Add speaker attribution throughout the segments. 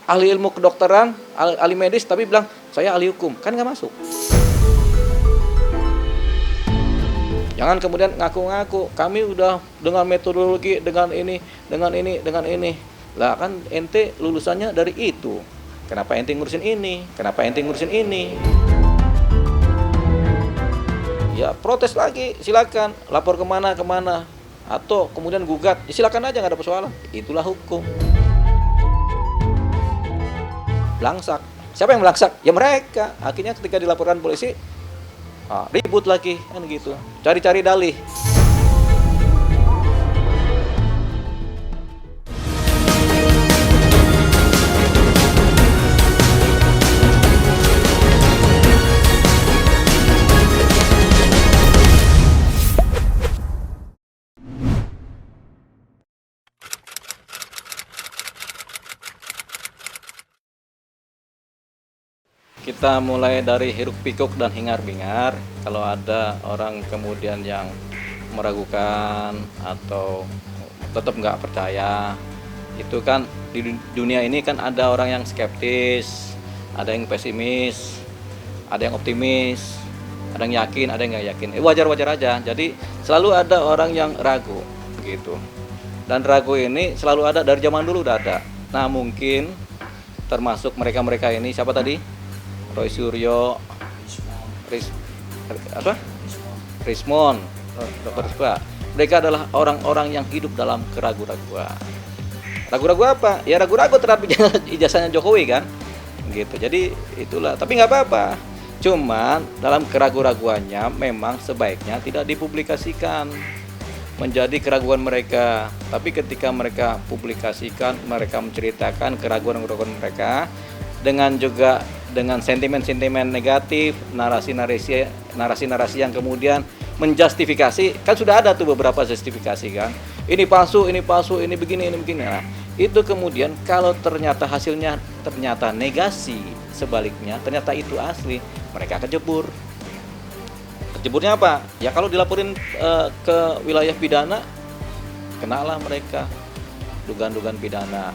Speaker 1: ahli ilmu kedokteran, ahli medis, tapi bilang saya ahli hukum, kan nggak masuk. Jangan kemudian ngaku-ngaku kami udah dengan metodologi, dengan ini, dengan ini, dengan ini. Lah kan ente lulusannya dari itu. Kenapa ente ngurusin ini? Kenapa ente ngurusin ini? Ya protes lagi, silakan lapor kemana, atau kemudian gugat, ya silakan aja, nggak ada persoalan. Itulah hukum. Belangsak. Siapa yang belangsak? Ya mereka. Akhirnya ketika dilaporkan polisi, ribut lagi kan gitu, cari-cari dalih. Kita mulai dari hiruk pikuk dan hingar bingar. Kalau ada orang kemudian yang meragukan atau tetap nggak percaya, itu kan di dunia ini kan ada orang yang skeptis, ada yang pesimis, ada yang optimis, ada yang yakin, ada yang nggak yakin. Wajar-wajar aja. Jadi selalu ada orang yang ragu gitu. Dan ragu ini selalu ada, dari zaman dulu udah ada. Nah mungkin termasuk mereka-mereka ini, siapa tadi? Roy Suryo, Rismon, Dr. Rizwa. Mereka adalah orang-orang yang hidup dalam keraguan-raguan. Ragu-ragu apa? Ya ragu-ragu terhadap ijazahnya Jokowi kan, gitu. Jadi itulah. Tapi nggak apa-apa. Cuman dalam keraguan-raguannya memang sebaiknya tidak dipublikasikan menjadi keraguan mereka. Tapi ketika mereka publikasikan, mereka menceritakan keraguan-keraguan mereka dengan sentimen-sentimen negatif, narasi-narasi yang kemudian menjustifikasi, kan sudah ada tuh beberapa justifikasi kan. Ini palsu, ini begini, ini begini. Nah, itu kemudian kalau ternyata hasilnya ternyata negasi, sebaliknya ternyata itu asli, mereka kejebur. Kejeburnya apa? Ya kalau dilaporin ke wilayah pidana, kenalah mereka dugaan-dugaan pidana.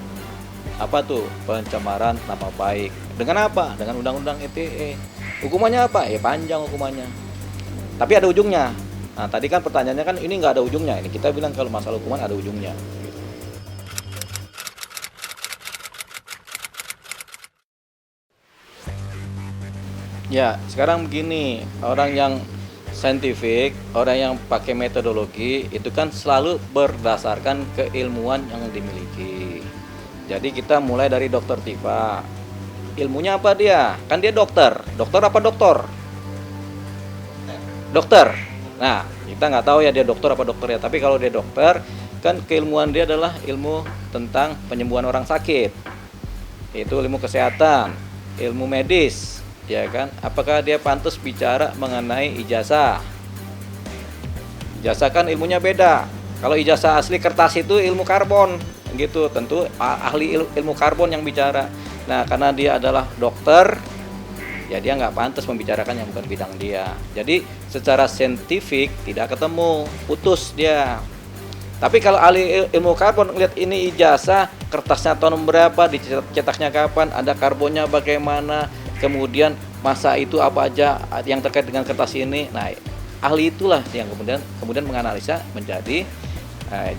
Speaker 1: Apa tuh? Pencemaran nama baik. Dengan apa? Dengan undang-undang ITE. Hukumannya apa? Ya panjang hukumannya. Tapi ada ujungnya. Nah tadi kan pertanyaannya kan ini nggak ada ujungnya. Ini kita bilang kalau masalah hukuman ada ujungnya. Ya sekarang begini, orang yang saintifik, orang yang pakai metodologi itu kan selalu berdasarkan keilmuan yang dimiliki. Jadi kita mulai dari Dokter Tifa. Ilmunya apa dia? Kan dia dokter. Dokter apa doktor? Dokter. Nah, kita nggak tahu ya dia dokter apa dokter ya. Tapi kalau dia dokter, kan keilmuan dia adalah ilmu tentang penyembuhan orang sakit. Itu ilmu kesehatan, ilmu medis, ya kan? Apakah dia pantas bicara mengenai ijazah? Ijazah kan ilmunya beda. Kalau ijazah asli kertas itu ilmu karbon. Gitu, tentu ahli ilmu karbon yang bicara. Nah karena dia adalah dokter, ya dia nggak pantas membicarakan yang bukan bidang dia. Jadi secara saintifik tidak ketemu, putus dia. Tapi kalau ahli ilmu karbon ngeliat ini ijazah, kertasnya tahun berapa, dicetaknya kapan, ada karbonnya bagaimana, kemudian masa itu apa aja yang terkait dengan kertas ini. Nah ahli itulah yang kemudian menganalisa menjadi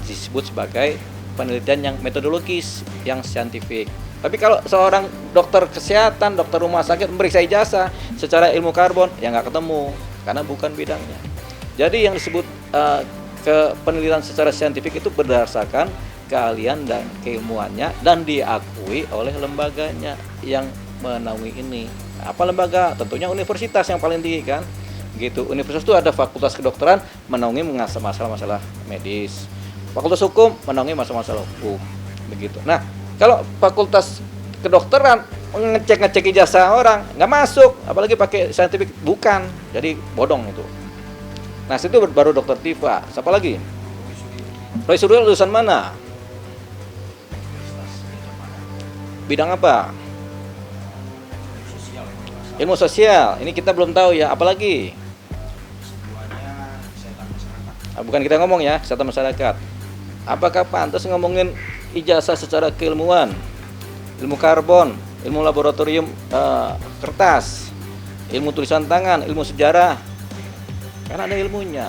Speaker 1: disebut sebagai penelitian yang metodologis, yang saintifik. Tapi kalau seorang dokter kesehatan, dokter rumah sakit memeriksa ijazah secara ilmu karbon, ya nggak ketemu, karena bukan bidangnya. Jadi yang disebut penelitian secara saintifik itu berdasarkan keahlian dan keilmuannya dan diakui oleh lembaganya yang menaungi ini. Apa lembaga? Tentunya universitas yang paling tinggi kan. Gitu. Universitas itu ada fakultas kedokteran menaungi masalah-masalah medis. Fakultas hukum menaungi masalah-masalah hukum, begitu. Nah, kalau fakultas kedokteran ngecek ijazah orang nggak masuk, apalagi pakai saintifik, bukan, jadi bodong itu. Nah, itu baru Dokter Tifa. Siapa lagi? Roy Suryo lulusan mana? Bidang apa? Ilmu sosial. Ini kita belum tahu ya. Apalagi? Bukan kita ngomong ya, kesehatan masyarakat. Apakah pantas ngomongin ijazah secara keilmuan? ilmu karbon, ilmu laboratorium kertas, ilmu tulisan tangan, ilmu sejarah. Kan ada ilmunya,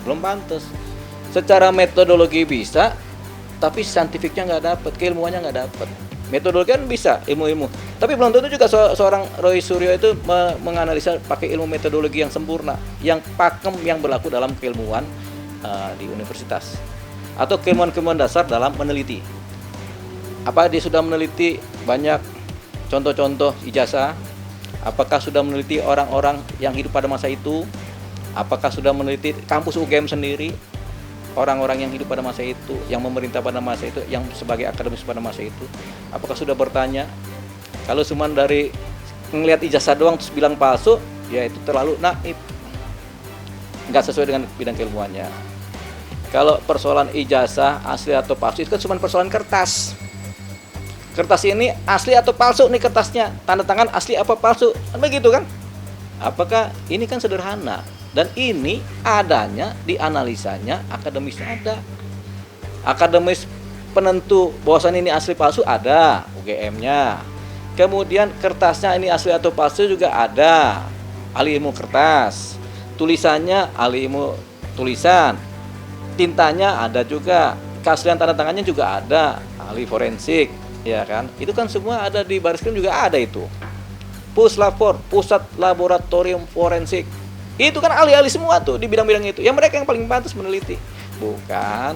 Speaker 1: belum pantas. Secara metodologi bisa, tapi saintifiknya nggak dapet, keilmuannya nggak dapet. Metodologi kan bisa, ilmu-ilmu. Tapi belum tentu juga seorang Roy Suryo itu menganalisa pakai ilmu metodologi yang sempurna, yang pakem, yang berlaku dalam keilmuan di universitas. Atau keilmuan-keilmuan dasar dalam meneliti. Apa dia sudah meneliti banyak contoh-contoh ijazah? Apakah sudah meneliti orang-orang yang hidup pada masa itu? Apakah sudah meneliti kampus UGM sendiri? Orang-orang yang hidup pada masa itu, yang memerintah pada masa itu, yang sebagai akademis pada masa itu, apakah sudah bertanya? Kalau cuma dari ngelihat ijazah doang terus bilang palsu, ya itu terlalu naif, nggak sesuai dengan bidang keilmuannya. Kalau persoalan ijazah asli atau palsu itu kan cuma persoalan kertas. Kertas ini asli atau palsu nih kertasnya, tanda tangan asli apa palsu, kan begitu kan? Apakah ini kan sederhana? Dan ini adanya di analisanya akademisnya ada. Akademis penentu bahwasan ini asli palsu ada UGM-nya. Kemudian kertasnya ini asli atau palsu juga ada, ahli ilmu kertas. Tulisannya ahli ilmu tulisan. Tintanya ada juga, keaslian tanda tangannya juga ada, ahli forensik, ya kan? Itu kan semua ada di Baris Krim juga ada itu. Puslapor, Pusat Laboratorium Forensik. Itu kan ahli-ahli semua tuh di bidang-bidang itu. Yang mereka yang paling pantas meneliti, bukan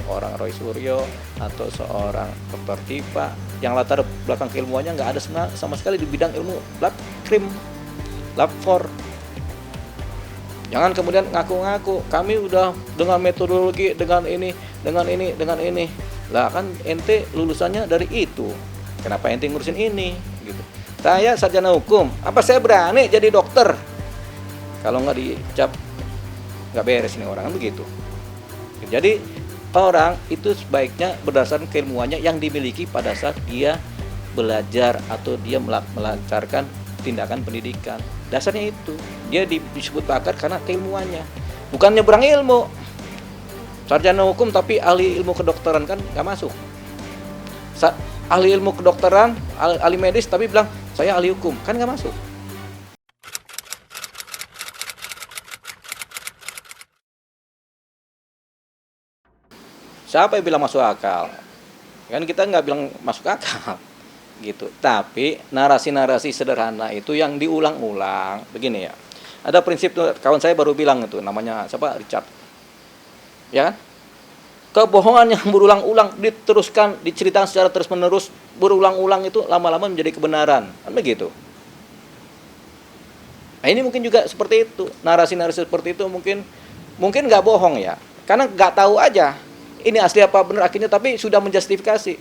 Speaker 1: seorang Roy Suryo atau seorang Dr. Tipa yang latar belakang keilmuannya nggak ada sama sekali di bidang ilmu lab krim, lab for. Jangan kemudian ngaku-ngaku kami udah dengan metodologi, dengan ini. Lah kan ente lulusannya dari itu. Kenapa ente ngurusin ini? Gitu. Saya sarjana hukum, apa saya berani jadi dokter? Kalau nggak dicap nggak beres nih orang, kan begitu. Jadi orang itu sebaiknya berdasarkan keilmuannya yang dimiliki pada saat dia belajar atau dia melancarkan tindakan pendidikan. Dasarnya itu dia disebut pakar karena keilmuannya, bukan nyebrang ilmu. Sarjana hukum tapi ahli ilmu kedokteran kan nggak masuk. Ahli ilmu kedokteran, ahli medis tapi bilang saya ahli hukum, kan nggak masuk. Siapa yang bilang masuk akal? Kan kita nggak bilang masuk akal gitu. Tapi narasi-narasi sederhana itu yang diulang-ulang begini ya. Ada prinsip tuh, kawan saya baru bilang itu, namanya siapa, Richard, ya kan? Kebohongan yang berulang-ulang diteruskan, diceritakan secara terus-menerus, berulang-ulang itu lama-lama menjadi kebenaran, kan begitu. Nah ini mungkin juga seperti itu, narasi-narasi seperti itu mungkin nggak bohong ya, karena nggak tahu aja ini asli apa benar akhirnya, tapi sudah menjustifikasi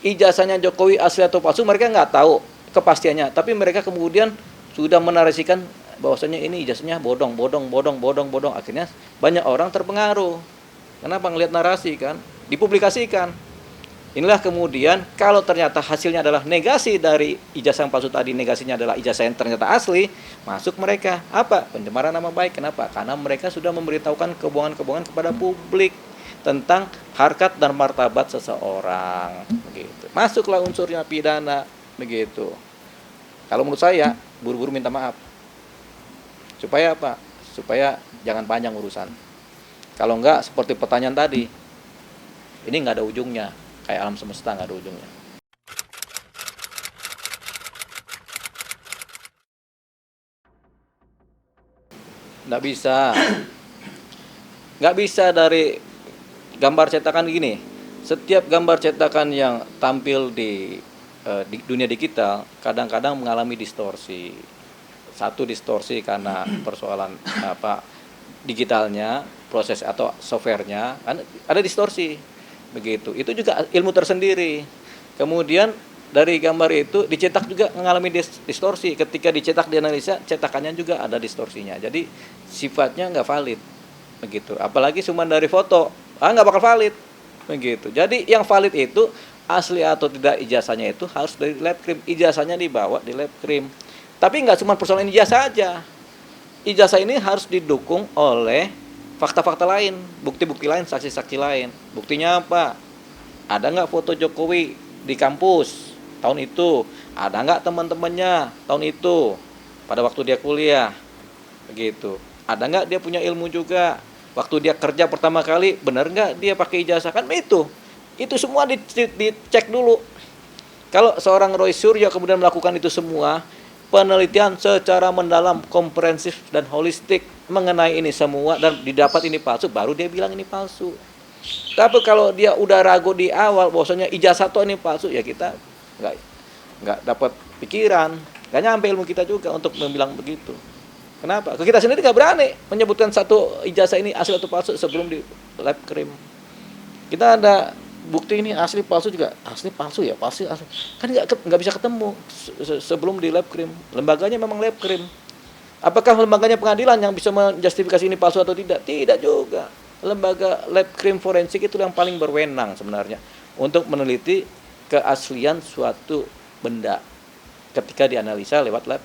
Speaker 1: ijazahnya Jokowi asli atau palsu, mereka nggak tahu kepastiannya, tapi mereka kemudian sudah menarasikan bahwasanya ini ijazahnya bodong, akhirnya banyak orang terpengaruh. Kenapa? Ngelihat narasi kan, dipublikasikan. Inilah kemudian kalau ternyata hasilnya adalah negasi dari ijazah yang palsu tadi, negasinya adalah ijazah yang ternyata asli, masuk mereka apa? Pencemaran nama baik. Kenapa? Karena mereka sudah memberitahukan kebohongan-kebohongan kepada publik tentang harkat dan martabat seseorang, begitu. Masuklah unsurnya pidana, begitu. Kalau menurut saya, buru-buru minta maaf. Supaya apa? Supaya jangan panjang urusan. Kalau enggak, seperti pertanyaan tadi, ini nggak ada ujungnya, kayak alam semesta nggak ada ujungnya. Nggak bisa dari gambar cetakan gini. Setiap gambar cetakan yang tampil di dunia digital kadang-kadang mengalami distorsi. Satu distorsi karena persoalan digitalnya, proses atau softwarenya, kan ada distorsi. Begitu. Itu juga ilmu tersendiri. Kemudian dari gambar itu dicetak juga mengalami distorsi. Ketika dicetak di analisa, cetakannya juga ada distorsinya. Jadi sifatnya nggak valid. Begitu. Apalagi cuma dari foto, nggak bakal valid. Begitu. Jadi yang valid itu asli atau tidak ijazahnya itu harus dari lab krim. Ijazahnya dibawa di lab krim. Tapi nggak cuma persoalan ijazah aja. Ijazah ini harus didukung oleh fakta-fakta lain, bukti-bukti lain, saksi-saksi lain. Buktinya apa? Ada nggak foto Jokowi di kampus? tahun itu, ada nggak teman-temannya tahun itu pada waktu dia kuliah, begitu. Ada nggak dia punya ilmu juga, waktu dia kerja pertama kali benar nggak dia pakai ijazah, kan itu semua dicek dulu. Kalau seorang Roy Suryo kemudian melakukan itu semua, penelitian secara mendalam, komprehensif dan holistik mengenai ini semua dan didapat ini palsu, baru dia bilang ini palsu. Tapi kalau dia udah ragu di awal bahwasanya ijazah tuh ini palsu, ya kita nggak dapat pikiran, nggak nyampe ilmu kita juga untuk membilang begitu. Kenapa? Kita sendiri nggak berani menyebutkan satu ijazah ini asli atau palsu sebelum di lab krim. Kita ada bukti ini asli palsu juga, asli palsu ya, palsu asli. Kan nggak bisa ketemu sebelum di lab krim. Lembaganya memang lab krim. Apakah lembaganya pengadilan yang bisa menjustifikasi ini palsu atau tidak? Tidak juga. Lembaga lab krim forensik itu yang paling berwenang sebenarnya untuk meneliti keaslian suatu benda ketika dianalisa lewat lab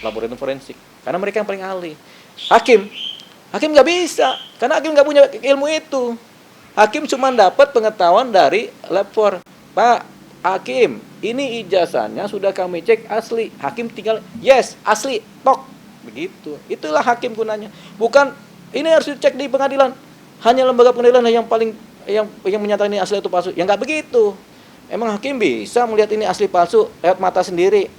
Speaker 1: laboratorium forensik. Karena mereka yang paling ahli. Hakim nggak bisa, karena hakim nggak punya ilmu itu. Hakim cuma dapat pengetahuan dari lab Pak Hakim, ini ijazahnya sudah kami cek asli. Hakim tinggal yes asli, tok, begitu. Itulah hakim gunanya. Bukan ini harus dicek di pengadilan. Hanya lembaga pengadilan yang menyatakan ini asli atau palsu. Ya nggak begitu. Emang hakim bisa melihat ini asli palsu lewat mata sendiri?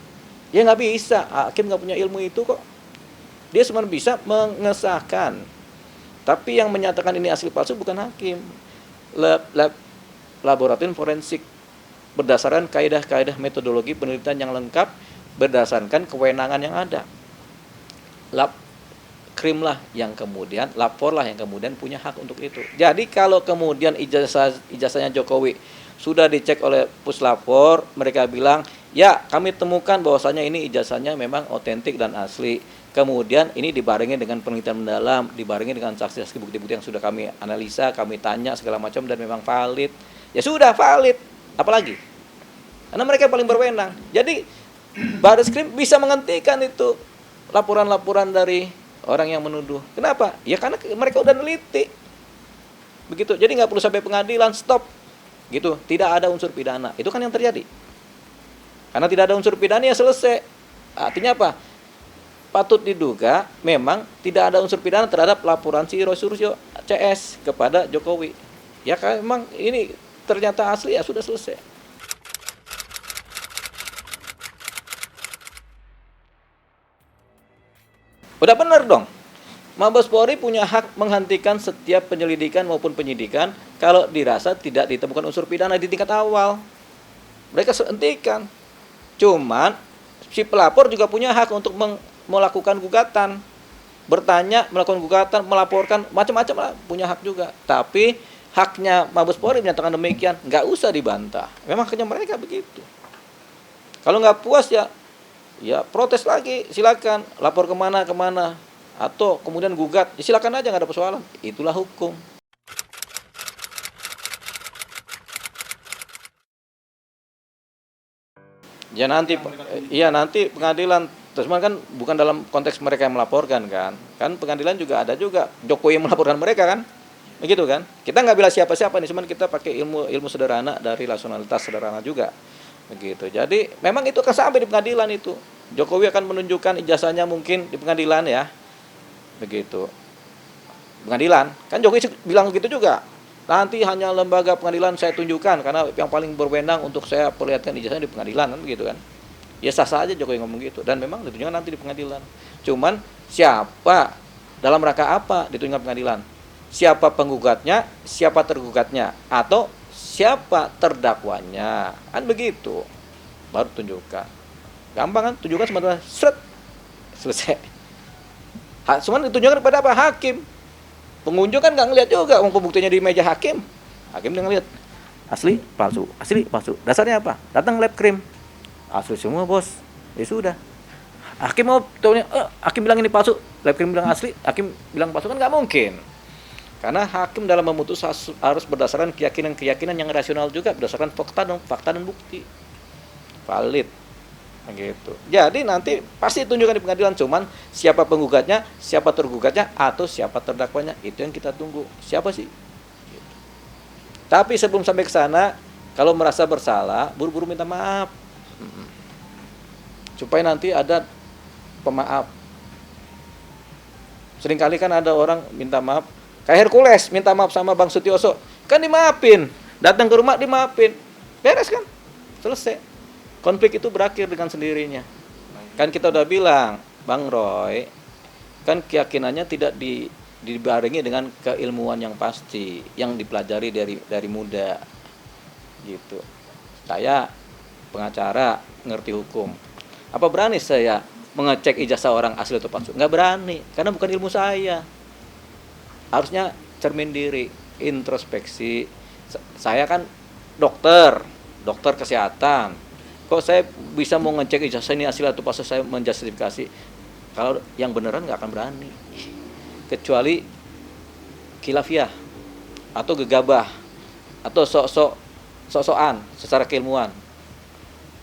Speaker 1: Ya nggak bisa. Hakim nggak punya ilmu itu kok. Dia cuma bisa mengesahkan. Tapi yang menyatakan ini asli palsu bukan hakim. Laboratorium forensik berdasarkan kaidah-kaidah metodologi penelitian yang lengkap berdasarkan kewenangan yang ada. Lab krim lah yang kemudian, lapor lah yang kemudian punya hak untuk itu. Jadi kalau kemudian ijazahnya Jokowi sudah dicek oleh Puslapor, mereka bilang, ya kami temukan bahwasanya ini ijazahnya memang otentik dan asli. Kemudian ini dibarengi dengan penelitian mendalam, dibarengi dengan saksi-saksi bukti-bukti yang sudah kami analisa, kami tanya segala macam dan memang valid. Ya sudah valid, apalagi? Karena mereka paling berwenang. Jadi Barreskrim bisa menghentikan itu laporan-laporan dari orang yang menuduh. Kenapa? Ya karena mereka udah neliti. Begitu. Jadi nggak perlu sampai pengadilan, stop. Gitu. Tidak ada unsur pidana. Itu kan yang terjadi. Karena tidak ada unsur pidana ya selesai. Artinya apa? Patut diduga memang tidak ada unsur pidana terhadap laporan si Roy Suryo CS kepada Jokowi. Ya kan memang ini ternyata asli ya sudah selesai. Udah benar dong. Mabes Polri punya hak menghentikan setiap penyelidikan maupun penyidikan kalau dirasa tidak ditemukan unsur pidana di tingkat awal. Mereka hentikan. Cuman si pelapor juga punya hak untuk melakukan gugatan, bertanya, melakukan gugatan, melaporkan, macam-macam lah, punya hak juga. Tapi haknya Mabes Polri menyatakan demikian, nggak usah dibantah. Memang haknya mereka begitu. Kalau nggak puas ya protes lagi, silakan lapor kemana, atau kemudian gugat, ya silakan aja, nggak ada persoalan. Itulah hukum. Ya nanti pengadilan. Terus kan bukan dalam konteks mereka yang melaporkan kan pengadilan juga ada juga Jokowi yang melaporkan mereka kan, begitu kan. Kita nggak bilang siapa-siapa nih, cuman kita pakai ilmu sederhana dari rasionalitas sederhana juga, begitu. Jadi memang itu akan sampai di pengadilan itu. Jokowi akan menunjukkan ijazahnya mungkin di pengadilan ya, begitu. Pengadilan kan Jokowi bilang begitu juga. Nanti hanya lembaga pengadilan saya tunjukkan karena yang paling berwenang untuk saya perlihatkan ijazahnya di pengadilan kan, begitu kan. Ya sah-sah aja Jokowi ngomong gitu. Dan memang ditunjukkan nanti di pengadilan. Cuman siapa, dalam rangka apa ditunjukkan pengadilan? Siapa penggugatnya, siapa tergugatnya, atau siapa terdakwanya. Kan begitu. Baru tunjukkan. Gampang kan? Tunjukkan sebenarnya seret. Selesai. Cuman ditunjukkan kepada apa? Hakim. Pengunjung kan nggak ngeliat juga. Pembuktinya di meja hakim. Hakim dia ngeliat. Asli, palsu. Asli, palsu. Dasarnya apa? Datang lab krim. Asli semua bos, ya sudah. Hakim mau tahunya, hakim bilang ini palsu, lab krim bilang asli, hakim bilang palsu, kan nggak mungkin. Karena hakim dalam memutus harus berdasarkan keyakinan yang rasional juga, berdasarkan fakta dan bukti valid, gitu. Jadi nanti pasti tunjukkan di pengadilan, cuman siapa penggugatnya, siapa tergugatnya, atau siapa terdakwanya, itu yang kita tunggu. Siapa sih? Gitu. Tapi sebelum sampai ke sana, Kalau merasa bersalah, buru-buru minta maaf. Supaya nanti ada pemaaf. Seringkali kan ada orang minta maaf, kayak Hercules minta maaf sama Bang Sutioso, kan dimaafin, datang ke rumah dimaafin, beres kan, selesai. Konflik itu berakhir dengan sendirinya. Kan kita udah bilang, Bang Roy, kan keyakinannya tidak dibarengi dengan keilmuan yang pasti, yang dipelajari dari muda, gitu. Saya pengacara, ngerti hukum. Apa berani saya mengecek ijazah orang asli atau palsu? Nggak berani, karena bukan ilmu saya. Harusnya cermin diri, introspeksi. Saya kan dokter kesehatan. Kok saya bisa mau ngecek ijazah ini asli atau palsu, saya menjustifikasi? Kalau yang beneran nggak akan berani. Kecuali khilafiyah, atau gegabah, atau sok-sokan secara keilmuan.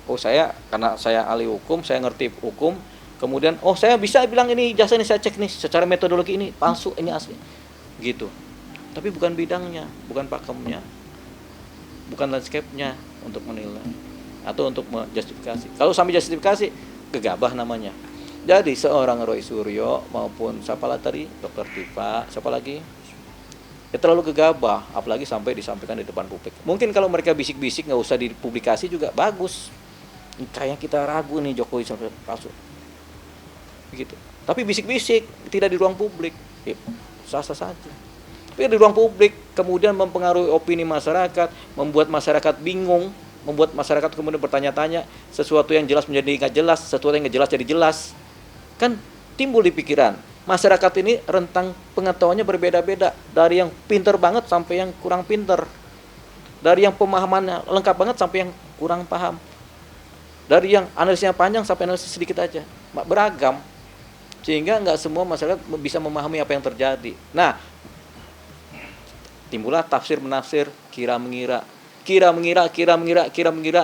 Speaker 1: Oh saya, karena saya ahli hukum, saya ngerti hukum, kemudian saya bisa bilang ini ijazah ini saya cek nih secara metodologi ini palsu, ini asli, gitu. Tapi bukan bidangnya, bukan pakemnya, bukan landscape-nya untuk menilai atau untuk menjustifikasi. Kalau sampai justifikasi, gegabah namanya. Jadi seorang Roy Suryo maupun siapa tadi, Dr. Tifa, siapa lagi, ya terlalu gegabah, apalagi sampai disampaikan di depan publik. Mungkin kalau mereka bisik-bisik nggak usah dipublikasi juga bagus. Kayak kita ragu nih Jokowi sampai palsu, begitu. Tapi bisik-bisik tidak di ruang publik, sah-sah saja. Tapi di ruang publik kemudian mempengaruhi opini masyarakat, membuat masyarakat bingung, membuat masyarakat kemudian bertanya-tanya, sesuatu yang jelas menjadi nggak jelas, sesuatu yang nggak jelas jadi jelas. Kan timbul di pikiran. Masyarakat ini rentang pengetahuannya berbeda-beda, dari yang pinter banget sampai yang kurang pinter, dari yang pemahamannya lengkap banget sampai yang kurang paham, dari yang analisnya panjang sampai analisis sedikit aja, beragam, sehingga nggak semua masyarakat bisa memahami apa yang terjadi. Nah, timbullah tafsir menafsir, kira mengira,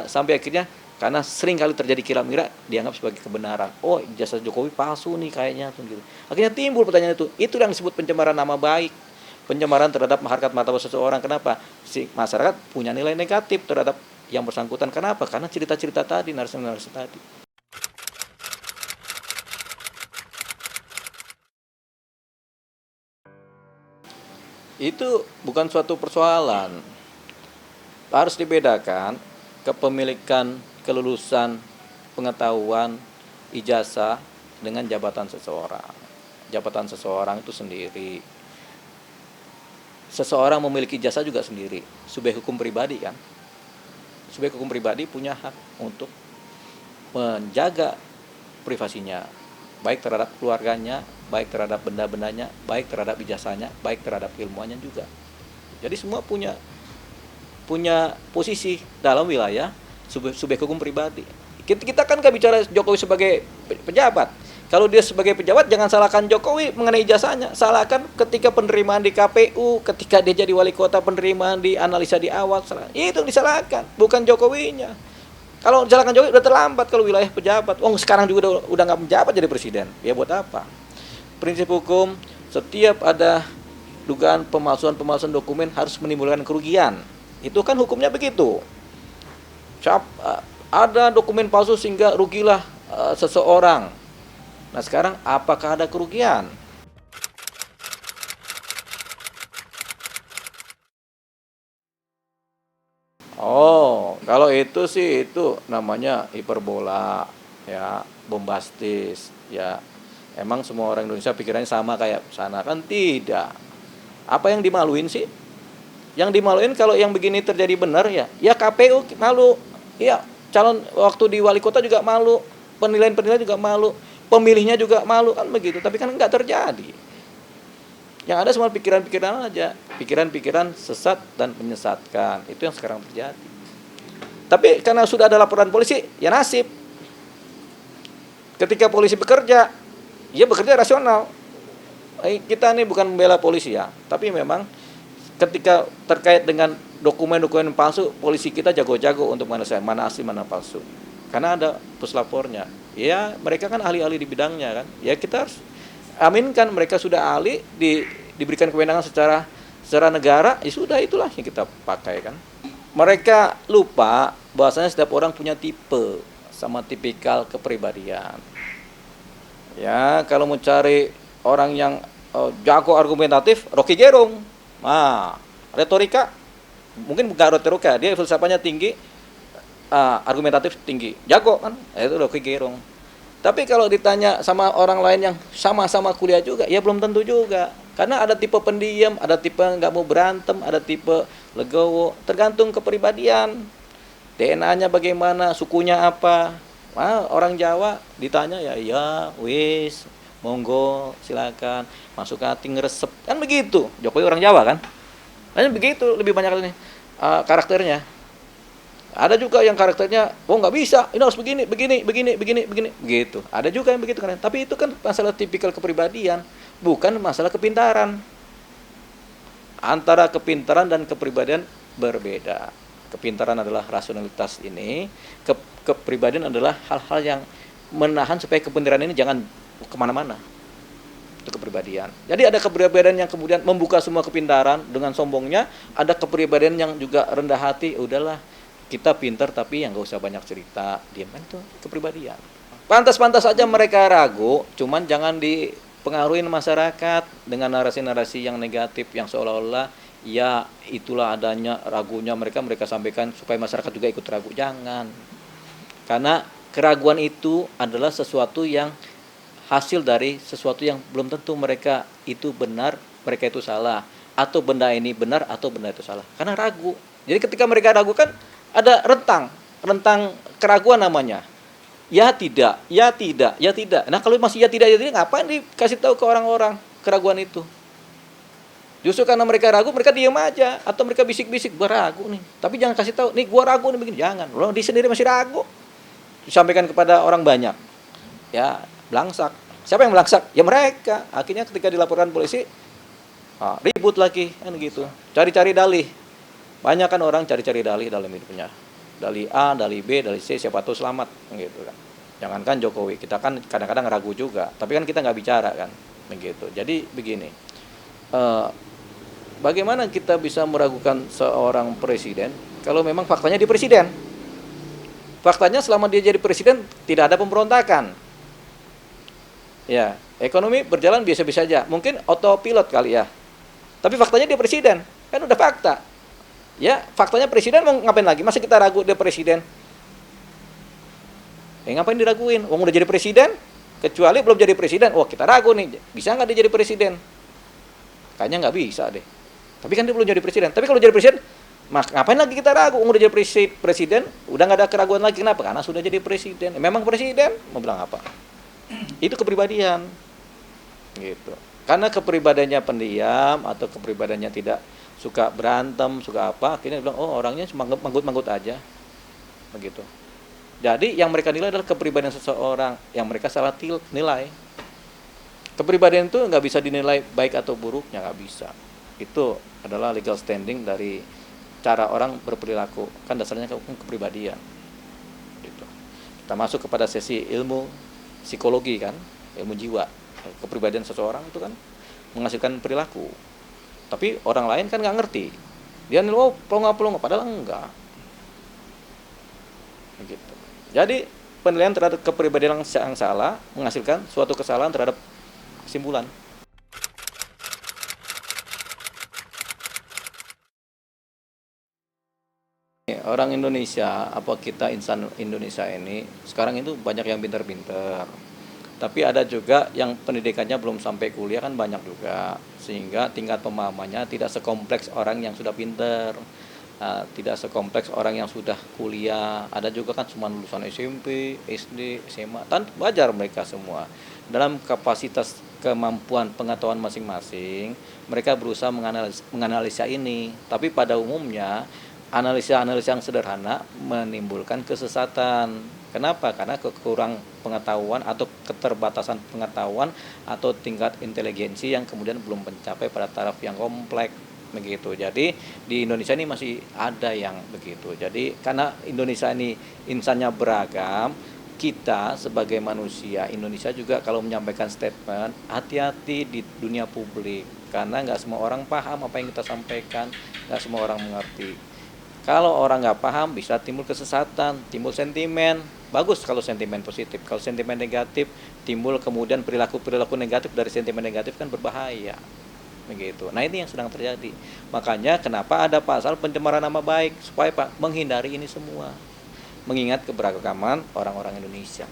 Speaker 1: sampai akhirnya karena sering kali terjadi kira mengira dianggap sebagai kebenaran. Oh, ijazah Jokowi palsu nih kayaknya, gitu. Akhirnya timbul pertanyaan itu yang disebut pencemaran nama baik, pencemaran terhadap harkat martabat seseorang. Kenapa? Si masyarakat punya nilai negatif terhadap yang bersangkutan. Kenapa? Karena cerita-cerita tadi, narasi-narasi tadi. Itu bukan suatu persoalan. Harus dibedakan kepemilikan, kelulusan, pengetahuan, ijazah dengan jabatan seseorang. Jabatan seseorang itu sendiri. Seseorang memiliki ijazah juga sendiri. Subjek hukum pribadi kan. Subjek hukum pribadi punya hak untuk menjaga privasinya, baik terhadap keluarganya, baik terhadap benda-bendanya, baik terhadap ijazahnya, baik terhadap ilmuannya juga. Jadi semua punya posisi dalam wilayah subjek hukum pribadi. Kita kan nggak bicara Jokowi sebagai pejabat. Kalau dia sebagai pejabat, jangan salahkan Jokowi mengenai ijazahnya. Salahkan ketika penerimaan di KPU, ketika dia jadi wali kota, penerimaan di analisa di awal. Itu yang disalahkan, bukan Jokowinya. Kalau salahkan Jokowi udah terlambat kalau wilayah pejabat. Sekarang juga udah nggak menjabat jadi presiden. Ya buat apa? Prinsip hukum, setiap ada dugaan pemalsuan dokumen harus menimbulkan kerugian. Itu kan hukumnya begitu. Ada dokumen palsu sehingga rugilah seseorang. Nah sekarang apakah ada kerugian? Kalau itu sih itu namanya hiperbola, ya, bombastis, ya. Emang semua orang Indonesia pikirannya sama kayak sana, kan tidak. Apa yang dimaluin sih? Yang dimaluin kalau yang begini terjadi benar ya KPU malu, ya calon waktu di wali kota juga malu, penilaian juga malu, pemilihnya juga malu, kan begitu. Tapi kan nggak terjadi. Yang ada semua pikiran-pikiran aja, pikiran-pikiran sesat dan menyesatkan. Itu yang sekarang terjadi. Tapi karena sudah ada laporan polisi, ya nasib. Ketika polisi bekerja, ya bekerja rasional. Kita ini bukan membela polisi ya, tapi memang ketika terkait dengan dokumen-dokumen palsu, polisi kita jago-jago untuk menyelesaikan mana asli mana palsu. Karena ada puslapornya. Ya mereka kan ahli-ahli di bidangnya kan. Ya kita harus aminkan mereka sudah ahli, diberikan kewenangan secara negara, ya sudah itulah yang kita pakai kan. Mereka lupa bahwasanya setiap orang punya tipe sama tipikal kepribadian. Ya, kalau mau cari orang yang jago argumentatif, Rocky Gerung. Nah, retorika mungkin bukan retorika, dia filsafatnya tinggi, argumentatif tinggi, jago kan, itu Rocky Gerung. Tapi kalau ditanya sama orang lain yang sama-sama kuliah juga, ya belum tentu juga. Karena ada tipe pendiam, ada tipe nggak mau berantem, ada tipe legowo, tergantung kepribadian. DNA-nya bagaimana, sukunya apa. Nah, orang Jawa ditanya ya wis, monggo silakan, masuk hati ngeresep. Kan begitu. Jokowi orang Jawa kan? Hanya begitu, lebih banyak ini karakternya. Ada juga yang karakternya, oh nggak bisa, ini harus begini, begitu. Ada juga yang begitu kan. Tapi itu kan masalah tipikal kepribadian, bukan masalah kepintaran. Antara kepintaran dan kepribadian berbeda. Kepintaran adalah rasionalitas ini, kepribadian adalah hal-hal yang menahan supaya kepintaran ini jangan kemana-mana. Itu kepribadian. Jadi ada kepribadian yang kemudian membuka semua kepintaran dengan sombongnya, ada kepribadian yang juga rendah hati, udahlah kita pintar tapi yang nggak usah banyak cerita, diam kan, itu kepribadian. Pantas-pantas saja mereka ragu, cuman jangan dipengaruhi masyarakat dengan narasi-narasi yang negatif yang seolah-olah ya itulah adanya ragunya mereka sampaikan supaya masyarakat juga ikut ragu. Jangan. Karena keraguan itu adalah sesuatu yang hasil dari sesuatu yang belum tentu mereka itu benar, mereka itu salah, atau benda ini benar atau benda itu salah. Karena ragu. Jadi ketika mereka ragu kan ada rentang keraguan namanya. Ya tidak. Nah kalau masih ya tidak, ngapain dikasih tahu ke orang-orang keraguan itu? Justru karena mereka ragu, mereka diam aja atau mereka bisik-bisik, gua ragu nih. Tapi jangan kasih tahu, nih gua ragu nih begini, jangan. Loh, dia sendiri masih ragu. Disampaikan kepada orang banyak. Ya, belangsak. Siapa yang belangsak? Ya mereka. Akhirnya ketika dilaporkan polisi, ribut lagi kan gitu. Cari-cari dalih. Banyak kan orang cari-cari dalih dalam hidupnya. Dalih A, dalih B, dalih C, siapa tahu selamat gitu kan. Jangankan Jokowi, kita kan kadang-kadang ragu juga. Tapi kan kita nggak bicara kan, begitu. Jadi begini, bagaimana kita bisa meragukan seorang presiden kalau memang faktanya di presiden? Faktanya selama dia jadi presiden tidak ada pemberontakan. Ya, ekonomi berjalan biasa-biasa saja. Mungkin autopilot kali ya. Tapi faktanya dia presiden, kan udah fakta. Ya, faktanya presiden mau ngapain lagi? Masa kita ragu dia presiden? Ngapain diraguin? Wong udah jadi presiden, kecuali belum jadi presiden. Wah, kita ragu nih, bisa nggak dia jadi presiden? Kayaknya nggak bisa deh. Tapi kan dia belum jadi presiden. Tapi kalau jadi presiden, ngapain lagi kita ragu? Wong udah jadi presiden, udah nggak ada keraguan lagi. Kenapa? Karena sudah jadi presiden. Memang presiden, mau bilang apa? Itu kepribadian. Gitu. Karena kepribadiannya pendiam atau kepribadiannya tidak suka berantem, suka apa, akhirnya bilang, oh orangnya cuma manggut-manggut aja. Begitu. Jadi yang mereka nilai adalah kepribadian seseorang, yang mereka salah nilai. Kepribadian itu nggak bisa dinilai baik atau buruknya, nggak bisa. Itu adalah legal standing dari cara orang berperilaku. Kan dasarnya hukum kepribadian. Gitu. Kita masuk kepada sesi ilmu psikologi kan, ilmu jiwa. Kepribadian seseorang itu kan menghasilkan perilaku. Tapi orang lain kan nggak ngerti. Dia nilai, oh pelongo, padahal enggak. Begitu. Jadi penilaian terhadap kepribadian yang salah menghasilkan suatu kesalahan terhadap kesimpulan. Orang Indonesia, apa kita insan Indonesia ini sekarang itu banyak yang pintar-pintar. Tapi ada juga yang pendidikannya belum sampai kuliah kan banyak juga. Sehingga tingkat pemahamannya tidak sekompleks orang yang sudah pintar. Tidak sekompleks orang yang sudah kuliah. Ada juga kan cuma lulusan SMP, SD, SMA. Dan wajar mereka semua. Dalam kapasitas kemampuan pengetahuan masing-masing, mereka berusaha menganalisa ini. Tapi pada umumnya, analisa-analisa yang sederhana menimbulkan kesesatan. Kenapa? Karena kekurang pengetahuan atau keterbatasan pengetahuan atau tingkat inteligensi yang kemudian belum mencapai pada taraf yang kompleks begitu. Jadi di Indonesia ini masih ada yang begitu. Jadi karena Indonesia ini insannya beragam, kita sebagai manusia Indonesia juga kalau menyampaikan statement hati-hati di dunia publik karena nggak semua orang paham apa yang kita sampaikan, nggak semua orang mengerti. Kalau orang nggak paham bisa timbul kesesatan, timbul sentimen. Bagus kalau sentimen positif. Kalau sentimen negatif, timbul kemudian perilaku-perilaku negatif dari sentimen negatif kan berbahaya. Begitu. Nah ini yang sedang terjadi. Makanya kenapa ada pasal pencemaran nama baik supaya Pak menghindari ini semua. Mengingat keberagaman orang-orang Indonesia.